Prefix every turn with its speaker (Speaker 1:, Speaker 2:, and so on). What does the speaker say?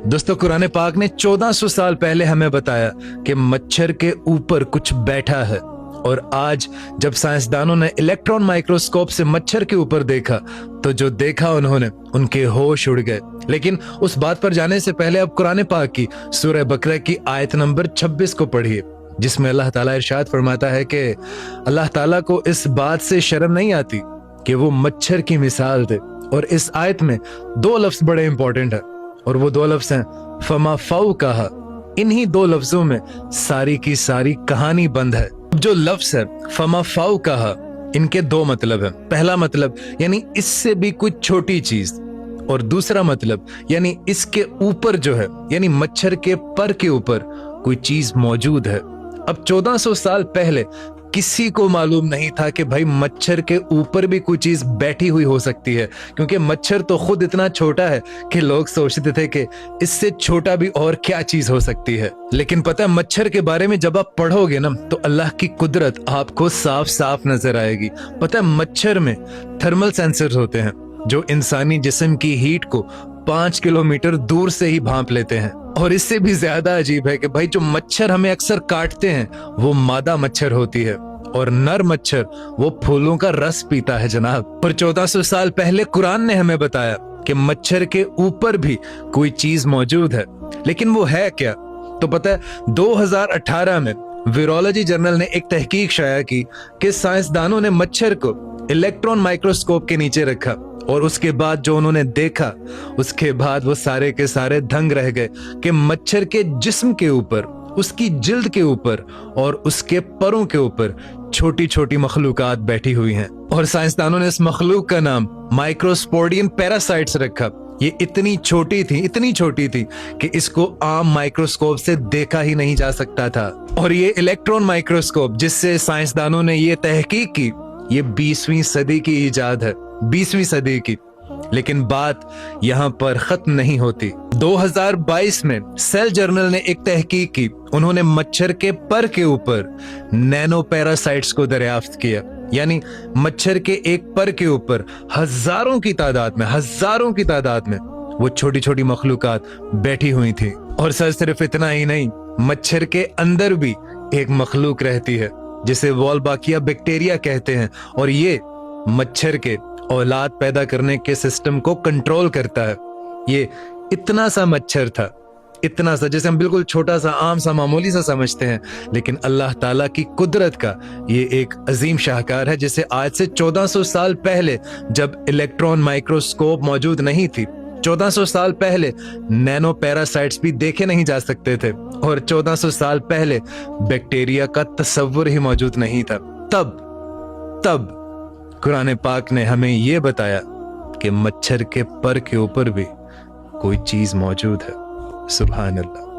Speaker 1: दोस्तों, कुरान पाक ने 1400 साल पहले हमें बताया कि मच्छर के ऊपर कुछ बैठा है, और आज जब साइंसदानों ने इलेक्ट्रॉन माइक्रोस्कोप से मच्छर के ऊपर देखा तो जो देखा उन्होंने, उनके होश उड़ गए। लेकिन उस बात पर जाने से पहले अब कुरान पाक की सूरह बकरा की आयत नंबर 26 को पढ़िए, जिसमें अल्लाह ताला इरशाद फरमाता है कि अल्लाह ताला को इस बात से शर्म नहीं आती कि वो मच्छर की मिसाल दे। और इस आयत में दो लफ्ज बड़े इंपॉर्टेंट है, और वो दो लफ्ज हैं फमा फौकहा। इन्हीं दो लफ्जों में सारी की सारी कहानी बंद है। जो लफ्ज है फमा फौकहा, इनके दो मतलब है। पहला मतलब यानी इससे भी कुछ छोटी चीज, और दूसरा मतलब यानी इसके ऊपर जो है, यानी मच्छर के पर के ऊपर कोई चीज मौजूद है। अब 1400 साल पहले किसी को मालूम नहीं था कि भाई मच्छर के ऊपर भी कोई चीज बैठी हुई हो सकती है, क्योंकि मच्छर तो खुद इतना छोटा है कि लोग सोचते थे कि इससे छोटा भी और क्या चीज हो सकती है। लेकिन पता है, मच्छर के बारे में जब आप पढ़ोगे ना तो अल्लाह की कुदरत आपको साफ साफ नजर आएगी। पता है, मच्छर में थर्मल सेंसर्स होते हैं जो इंसानी जिस्म की हीट को 5 किलोमीटर दूर से ही भांप लेते हैं। और इससे भी ज्यादा अजीब है कि भाई जो मच्छर हमें अक्सर काटते हैं वो मादा मच्छर होती है, और नर मच्छर वो फूलों का रस पीता है जनाब। पर 1400 साल पहले कुरान ने हमें बताया कि मच्छर के ऊपर भी कोई चीज मौजूद है। लेकिन वो है क्या? तो पता है, 2018 में वीरोलॉजी जर्नल ने एक तहकीक शाया की कि साइंसदानों ने मच्छर को इलेक्ट्रॉन माइक्रोस्कोप के नीचे रखा, और उसके बाद जो उन्होंने देखा, उसके बाद वो सारे के सारे दंग रह गए कि मच्छर के जिस्म के ऊपर, उसकी जिल्द के ऊपर और उसके परों के ऊपर छोटी छोटी मखलूकात बैठी हुई हैं। और साइंसदानों ने इस मखलूक का नाम माइक्रोस्पोडियन पैरासाइट्स रखा। ये इतनी छोटी थी कि इसको आम माइक्रोस्कोप से देखा ही नहीं जा सकता था। और ये इलेक्ट्रॉन माइक्रोस्कोप जिससे साइंसदानों ने ये तहकीक की, ये 20वीं सदी की इजाद है, 20वीं सदी की। लेकिन बात यहाँ पर खत्म नहीं होती। 2022 में सेल जर्नल ने एक तहकीक की। उन्होंने मच्छर के पर के ऊपर नैनो पैरासाइट्स को दरियाफ्त किया, यानी मच्छर के एक पर के ऊपर हजारों की तादाद में वो छोटी छोटी मखलूकात बैठी हुई थी। और सर सिर्फ इतना ही नहीं, मच्छर के अंदर भी एक मखलूक रहती है जिसे वॉल्बाकिया बैक्टीरिया कहते हैं, और ये मच्छर के औलाद पैदा करने के सिस्टम को कंट्रोल करता है। ये इतना सा मच्छर था, इतना सा, जैसे हम बिल्कुल छोटा सा आम सा मामूली सा समझते हैं, लेकिन अल्लाह ताला की कुदरत का ये एक अजीम शाहकार है, जिसे आज से 1400 साल पहले जब इलेक्ट्रॉन माइक्रोस्कोप मौजूद नहीं थी, 1400 साल पहले नैनो पैरासाइट्स भी देखे नहीं जा सकते थे, और 1400 साल पहले बैक्टीरिया का तस्वुर ही मौजूद नहीं था। तब कुरान पाक ने हमें ये बताया कि मच्छर के पर के ऊपर भी कोई चीज मौजूद है। सुभान अल्लाह।